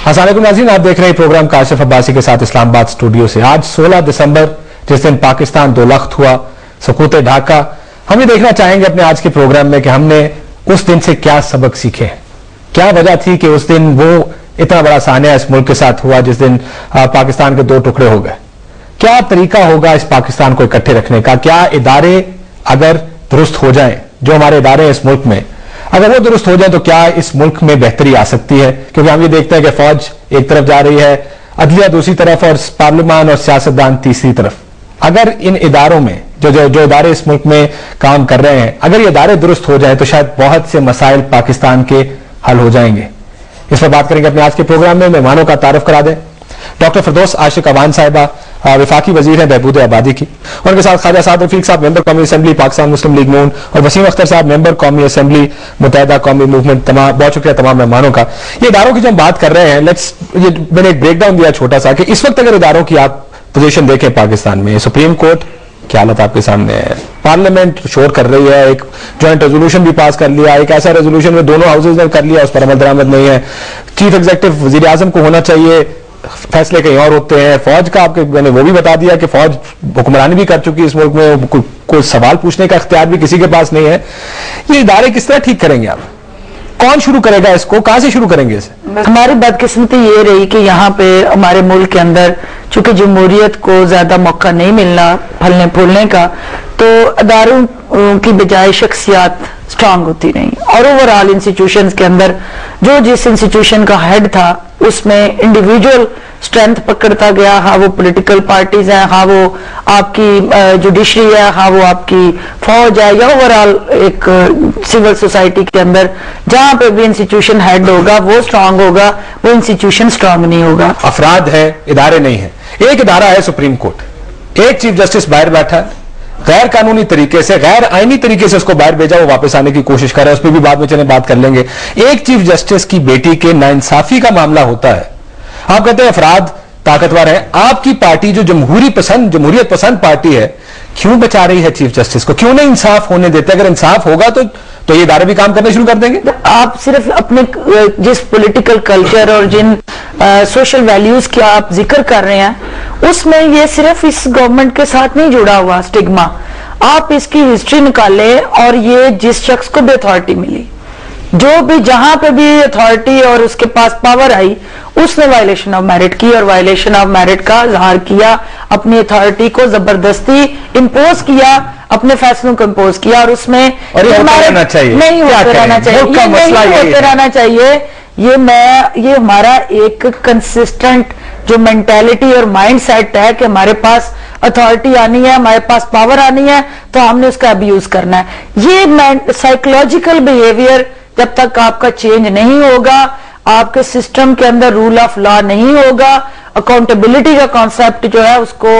अस्सलाम वालेकुम नाज़रीन, आप देख रहे हैं प्रोग्राम काशिफ अब्बासी के साथ इस्लामाबाद स्टूडियो से। आज 16 दिसंबर, जिस दिन पाकिस्तान दो लख्त हुआ, सकूत ढाका, हम ये देखना चाहेंगे अपने आज के प्रोग्राम में कि हमने उस दिन से क्या सबक सीखे हैं। क्या वजह थी कि उस दिन वो इतना बड़ा सानिया इस मुल्क के साथ हुआ जिस दिन पाकिस्तान के दो टुकड़े हो गए। क्या तरीका होगा इस पाकिस्तान को इकट्ठे रखने का? क्या इदारे अगर दुरुस्त हो जाएं, जो हमारे इदारे हैं इस मुल्क में, अगर वो दुरुस्त हो जाए तो क्या इस मुल्क में बेहतरी आ सकती है? क्योंकि हम ये देखते हैं कि फौज एक तरफ जा रही है, अदलिया दूसरी तरफ, और पार्लियामान और सियासतदान तीसरी तरफ। अगर इन इदारों में जो इदारे इस मुल्क में काम कर रहे हैं, अगर ये इदारे दुरुस्त हो जाए तो शायद बहुत से मसाइल पाकिस्तान के हल हो जाएंगे। इस पर बात करेंगे अपने आज के प्रोग्राम में। मेहमानों का तारुफ करा दें। डॉक्टर फिरदौस आशिक अवान साहिबा विफाकी वजीर है बहबूद आबादी की, उनके साथ ख्वाजा साद रफीक साहब मेंबर कौमी असेंबली पाकिस्तान मुस्लिम लीग नून, और वसीम अख्तर साहब मेंबर कौमी असेंबली मुत्तहिदा कौमी मूवमेंट। बहुत शुक्रिया तमाम मेहमानों का। ये इदारों की जो हम बात कर रहे हैं, मैंने एक ब्रेकडाउन दिया छोटा सा कि इस वक्त अगर इदारों की आप पोजीशन देखें पाकिस्तान में, सुप्रीम कोर्ट की हालत आपके सामने है, पार्लियामेंट शोर कर रही है, एक ज्वाइंट रेजोल्यूशन भी पास कर लिया, एक ऐसा रेजोल्यूशन में दोनों हाउसेज ने कर लिया, उस पर अमल दरामद नहीं है। चीफ एग्जीक्यूटिव वजीर आजम को होना चाहिए, फैसले कहीं और होते हैं। फौज का आपके मैंने वो भी बता दिया कि फौज हुक्मरानी भी कर चुकी है इस मुल्क में, कोई सवाल पूछने का इख्तियार भी किसी के पास नहीं है। ये इदारे किस तरह ठीक करेंगे आप? कौन शुरू करेगा इसको? कहां से शुरू करेंगे इसे? हमारी बदकिस्मती ये रही कि यहाँ पे हमारे मुल्क के अंदर चूंकि जमहूरियत को ज्यादा मौका नहीं मिलना फलने फूलने का, तो अदारों की बजाय शख्सियात स्ट्रांग होती रही, और ओवरऑल इंस्टीट्यूशंस के अंदर जो जिस इंस्टीट्यूशन का हेड था उसमें इंडिविजुअल स्ट्रेंथ पकड़ता गया। हाँ वो पॉलिटिकल पार्टीज हैं, हाँ वो आपकी जुडिशरी है, हाँ वो आपकी फौज है, या ओवरऑल एक सिविल सोसाइटी के अंदर जहां पे भी इंस्टीट्यूशन हेड होगा वो स्ट्रांग होगा, वो इंस्टीट्यूशन स्ट्रांग नहीं होगा। अफराद है, इदारे नहीं है। एक इदारा है सुप्रीम कोर्ट, एक चीफ जस्टिस बाहर बैठा है, गैर कानूनी तरीके से, गैर आईनी तरीके से उसको बाहर भेजा, वो वापस आने की कोशिश कर रहा है, उस पर भी बाद में चले बात कर लेंगे। एक चीफ जस्टिस की बेटी के नाइंसाफी का मामला होता है। आप कहते हैं अफराद ताकतवर है, आपकी पार्टी जो जमहूरियत पसंद पार्टी है, क्यों बचा रही है चीफ जस्टिस को? क्यों नहीं इंसाफ होने देते? अगर इंसाफ होगा तो ये इदारे भी काम करना शुरू कर देंगे। आप सिर्फ अपने जिस पॉलिटिकल कल्चर और जिन सोशल वैल्यूज की आप जिक्र कर रहे हैं, उसमें ये सिर्फ इस गवर्नमेंट के साथ नहीं जुड़ा हुआ स्टिग्मा। आप इसकी हिस्ट्री निकाले, और ये जिस शख्स को भी अथॉरिटी मिली, जो भी जहां पे भी अथॉरिटी और उसके पास पावर आई, उसने वायलेशन ऑफ मेरिट की, और वायलेशन ऑफ मेरिट का इजहार किया, अपनी अथॉरिटी को जबरदस्ती इंपोज किया, अपने फैसलों को इंपोज किया, और उसमें नहीं होते रहना चाहिए, नहीं होते रहना चाहिए। ये हमारा एक कंसिस्टेंट जो मेंटालिटी और माइंड सेट है कि हमारे पास अथॉरिटी आनी है, हमारे पास पावर आनी है, तो हमने उसका अब्यूज करना है। ये साइकोलॉजिकल बिहेवियर जब तक आपका चेंज नहीं होगा, आपके सिस्टम के अंदर रूल ऑफ लॉ नहीं होगा, अकाउंटेबिलिटी का कॉन्सेप्ट जो है उसको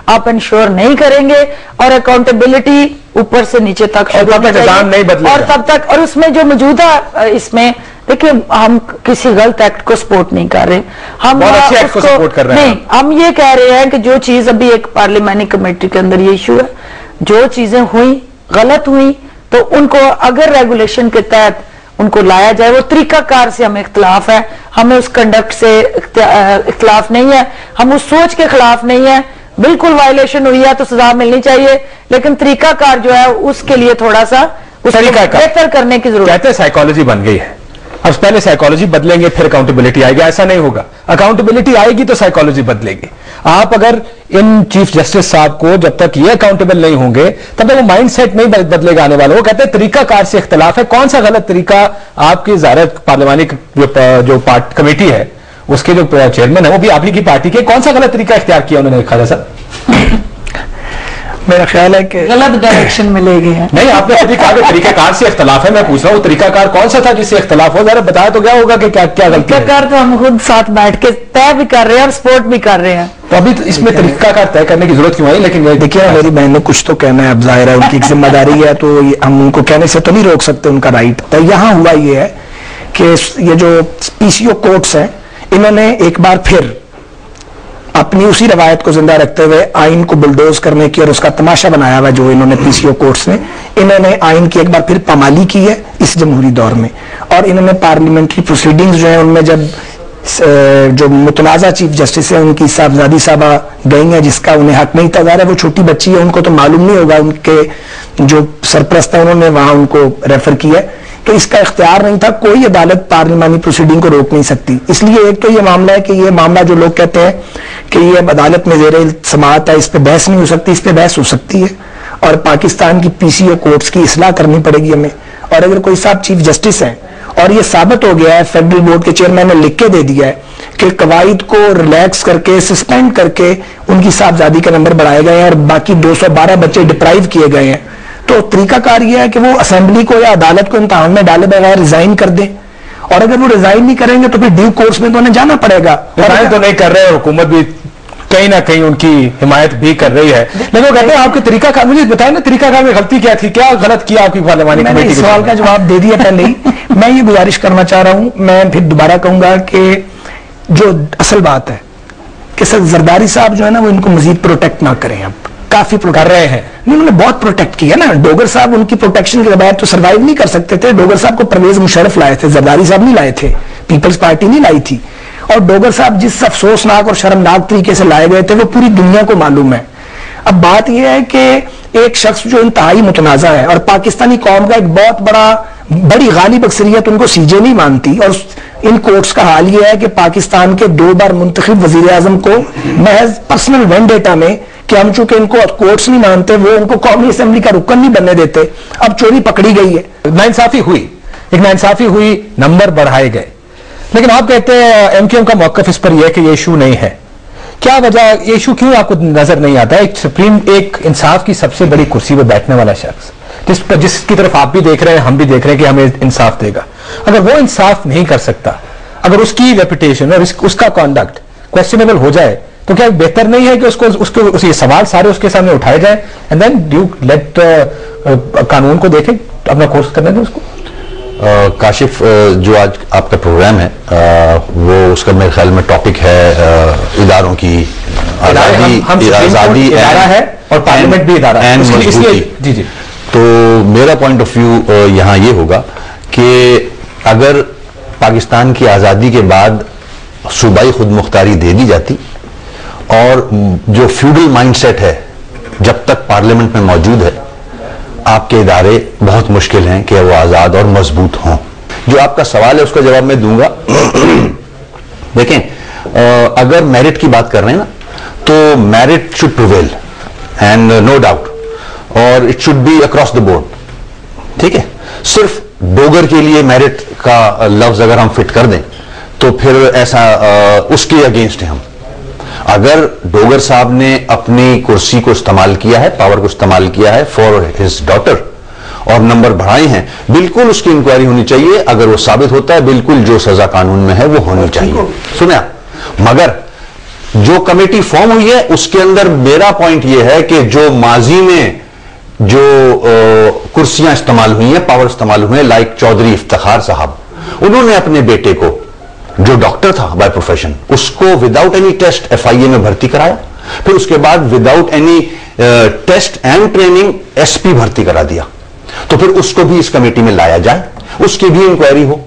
आप इंश्योर नहीं करेंगे, और अकाउंटेबिलिटी ऊपर से नीचे तक नहीं बदलेगा, और तब तक, और उसमें जो मौजूदा इसमें देखिए, हम किसी गलत एक्ट को सपोर्ट नहीं कर रहे, हम उसको सपोर्ट कर रहे हैं। नहीं, हम ये कह रहे हैं कि जो चीज अभी एक पार्लियामेंट्री कमेटी के अंदर ये इशू है, जो चीजें हुई गलत हुई तो उनको अगर रेगुलेशन के तहत उनको लाया जाए, वो तरीकाकार से हमें इख्तलाफ है, हमें उस कंडक्ट से इख्तलाफ नहीं है, हम उस सोच के खिलाफ नहीं है। बिल्कुल वायलेशन हुई है तो सजा मिलनी चाहिए, लेकिन तरीकाकार जो है उसके लिए थोड़ा सा बेहतर करने की जरूरत है। कहते हैं साइकोलॉजी बन गई है, अब पहले साइकोलॉजी बदलेंगे फिर अकाउंटेबिलिटी आएगी। ऐसा नहीं होगा, अकाउंटेबिलिटी आएगी तो साइकोलॉजी बदलेगी। आप अगर इन चीफ जस्टिस साहब को जब तक ये अकाउंटेबल नहीं होंगे तब तक वो माइंडसेट नहीं बदलेगा आने वाला। वो कहते हैं तरीकाकार से इख्तलाफ है। कौन सा गलत तरीका आपकी ज़ाहिर पार्लियामानी जो कमेटी है उसके जो चेयरमैन है वो भी आप ही की पार्टी के, कौन सा गलत तरीका इख्तियार किया उन्होंने? खाजा साहब मेरा ख्याल है कि गलत डायरेक्शन में ले गए हैं। नहीं, आपने अभी कहा कि तरीकाकार से इख्तलाफ है, मैं पूछ रहा हूँ तरीकाकार कौन सा था जिससे इख्तलाफ हो? जरा बताया तो क्या होगा कि क्या क्या गलती है? तरीकाकार तो हम खुद साथ बैठ के तय भी कर रहे हैं और सपोर्ट भी कर रहे हैं, तो अभी तो इसमें तरीकाकार तय करने की जरूरत क्यों आई? लेकिन देखिए मेरी बहन ने कुछ तो कहना है, अब जाहिर है उनकी जिम्मेदारी है, तो हम उनको कहने से तो नहीं रोक सकते, उनका राइट। तो यहाँ हुआ ये है कि ये जो पीसीओ कोर्ट्स हैं, इन्होंने एक बार फिर अपनी उसी रवायत को जिंदा रखते हुए आइन को बुलडोज करने की और उसका तमाशा बनाया हुआ जो इन्होंने पीसीओ कोर्ट्स ने, इन्होंने आइन की एक बार फिर पामाली की है इस जमहूरी दौर में। और इन्होंने पार्लियामेंट्री प्रोसीडिंग्स जो है उनमें जब जो मुतनाज़ा चीफ जस्टिस है उनकी साहबजादी साहबा गई हैं, जिसका उन्हें हक नहीं था। ज़ाहिर है वो छोटी बच्ची है, उनको तो मालूम नहीं होगा, उनके जो सरप्रस्त है उन्होंने वहां उनको रेफर किया है, तो इसका इख्तियार नहीं था। कोई अदालत पार्लिमानी प्रोसीडिंग को रोक नहीं सकती। इसलिए एक तो ये मामला है कि ये मामला जो लोग कहते हैं कि ये अब अदालत में ज़ेरे समाअत है, इस पर बहस नहीं हो सकती, इस पर बहस हो सकती है और पाकिस्तान की पीसीओ कोर्ट्स की इस्लाह करनी पड़ेगी हमें। और अगर कोई साहब चीफ जस्टिस हैं और ये साबित हो गया है, फेडरल बोर्ड के चेयरमैन ने लिख के दे दिया है कि कवायद को रिलैक्स करके, सस्पेंड करके उनकी साहबजादी के नंबर बढ़ाए गए हैं और बाकी 212 बच्चे डिप्राइव किए गए हैं, तो तरीकाकार यह है कि वो असेंबली को या अदालत को इम्तिहान में डाले बगैर रिजाइन कर दें। और अगर वो रिजाइन नहीं करेंगे तो फिर ड्यू कोर्स में तो उन्हें जाना पड़ेगा। रिजाइन तो नहीं कर रहे, हुकूमत भी कहीं ना कहीं उनकी हिमायत भी कर रही है, लेकिन वो कहते हैं आपके तरीकाकार, मुझे बताया ना तरीकाकार में गलती क्या थी, क्या गलत किया आपकी पार्लिमानी कमेटी? इस सवाल का जवाब दे दिया पहले ही। मैं ये गुजारिश करना चाह रहा हूं, मैं फिर दोबारा कहूंगा कि जो असल बात है कि सर जरदारी साहब जो है ना वो इनको मजीद प्रोटेक्ट ना करें। अब काफी कर रहे हैं, उन्होंने बहुत प्रोटेक्ट किया ना। डोगर साहब उनकी प्रोटेक्शन के बगैर तो सर्वाइव नहीं कर सकते थे। डोगर साहब को परवेज मुशर्रफ लाए थे, जरदारी साहब नहीं लाए थे, पीपल्स पार्टी नहीं लाई थी। और डोगर साहब जिस अफसोसनाक और शर्मनाक तरीके से लाए गए थे वो पूरी दुनिया को मालूम है। अब बात यह है कि एक शख्स जो इंतहाई मुतनाज़ा है और पाकिस्तानी कौम का एक बहुत बड़ी गालिब अक्सरियत उनको सीजे नहीं मानती, और इन कोर्ट्स का हाल यह है कि पाकिस्तान के 2 बार मुंतखब वजीर आजम को महज पर्सनल वेंडेटा में कि हम चूंकि इनको कोर्ट्स नहीं मानते, वो उनको कौमी असेंबली का रुकन नहीं बनने देते, अब चोरी पकड़ी गई है। नाइंसाफी हुई, एक नाइंसाफी हुई, नंबर बढ़ाए गए, लेकिन आप कहते हैं एमक्यूएम का मौकफ इस पर यह है कि ये इशू नहीं है। क्या वजह, ये इशू क्यों आपको नजर नहीं आता? एक इंसाफ की सबसे बड़ी कुर्सी पर बैठने वाला शख्स जिसकी तरफ आप भी देख रहे हैं, हम भी देख रहे हैं कि हमें इंसाफ देगा, अगर वो इंसाफ नहीं कर सकता, अगर उसकी रेपुटेशन और उसका कॉन्डक्ट क्वेश्चनेबल हो जाए, तो क्या बेहतर नहीं है कि उसको ये सवाल सारे उसके सामने उठाए जाए एंड देन ड्यू लेट कानून को देखें, अपना कोर्स करने दें उसको? काशिफ, जो आज आपका प्रोग्राम है वो उसका मेरे ख्याल में टॉपिक है इदारों की आजादी है और पार्लियामेंट भी इदारा है, जी जी। तो मेरा पॉइंट ऑफ व्यू यहाँ ये होगा कि अगर पाकिस्तान की आज़ादी के बाद सूबाई खुद मुख्तारी दे दी जाती और जो फ्यूडल माइंडसेट है जब तक पार्लियामेंट में मौजूद है, आपके इदारे बहुत मुश्किल हैं कि वो आज़ाद और मजबूत हों। जो आपका सवाल है उसका जवाब मैं दूंगा। देखें, अगर मेरिट की बात कर रहे हैं ना, तो merit should prevail and no doubt, और it should be across the board, ठीक है। सिर्फ डोगर के लिए मेरिट का लफ्ज अगर हम फिट कर दें तो फिर ऐसा उसके अगेंस्ट है हम। अगर डोगर साहब ने अपनी कुर्सी को इस्तेमाल किया है, पावर को इस्तेमाल किया है फॉर हिज डॉटर और नंबर बढ़ाए हैं, बिल्कुल उसकी इंक्वायरी होनी चाहिए। अगर वो साबित होता है, बिल्कुल जो सजा कानून में है वो होनी चाहिए। सुना, मगर जो कमेटी फॉर्म हुई है उसके अंदर मेरा पॉइंट यह है कि जो माजी में जो कुर्सियां इस्तेमाल हुई हैं, पावर इस्तेमाल हुए हैं, लाइक चौधरी इफ्तिखार साहब, उन्होंने अपने बेटे को जो डॉक्टर था बाय प्रोफेशन, उसको विदाउट एनी टेस्ट एफआईए में भर्ती कराया, फिर उसके बाद without any test and training SP भर्ती करा दिया। तो फिर उसको भी इस कमेटी में लाया जाए, उसकी भी इंक्वायरी हो।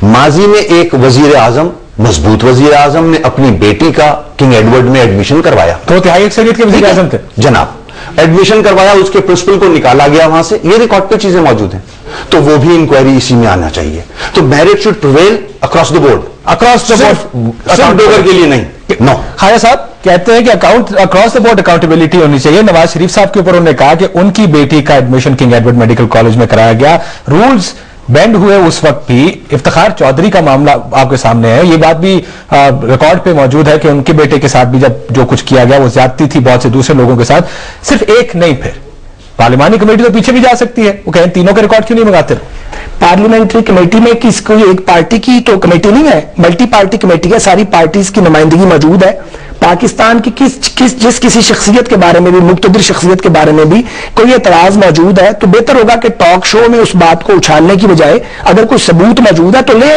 माजी में एक वजीर आजम, मजबूत वजीर आजम ने अपनी बेटी का किंग एडवर्ड में एडमिशन करवाया, तो तिहाई अक्सरियत के वजीर आजम थे जनाब, एडमिशन करवाया, उसके प्रिंसिपल को निकाला गया वहां से, ये रिकॉर्ड पे चीजें मौजूद हैं, तो वो भी इंक्वायरी इसी में आना चाहिए। तो merit should prevail across the board, across the board, Dogar के लिए नहीं। नो, खाया साहब कहते हैं कि अक्रॉस द बोर्ड अकाउंटेबिलिटी होनी चाहिए। नवाज शरीफ साहब के ऊपर उन्होंने कहा कि उनकी बेटी का admission king Edward medical college में कराया गया, रूल्स बेंड हुए उस वक्त भी। इफ्तिखार चौधरी का मामला आपके सामने है, ये बात भी रिकॉर्ड पे मौजूद है कि उनके बेटे के साथ भी जब जो कुछ किया गया वो ज्यादती थी बहुत से दूसरे लोगों के साथ। सिर्फ एक नहीं, फिर पार्लियामानी कमेटी तो पीछे भी जा सकती है, वो कहें तीनों के रिकॉर्ड क्यों नहीं मंगाते? पार्लियामेंट्री कमेटी में किसको, एक पार्टी की तो कमेटी नहीं है, मल्टी पार्टी कमेटी है, सारी पार्टीज की नुमाइंदगी मौजूद है। पाकिस्तान की जिस किसी शख्सियत के बारे में भी, मुक्तदिर शख्सियत के बारे में भी कोई एतराज मौजूद है, तो बेहतर होगा कि टॉक शो में उस बात को उछालने की बजाय अगर कोई सबूत मौजूद है तो ले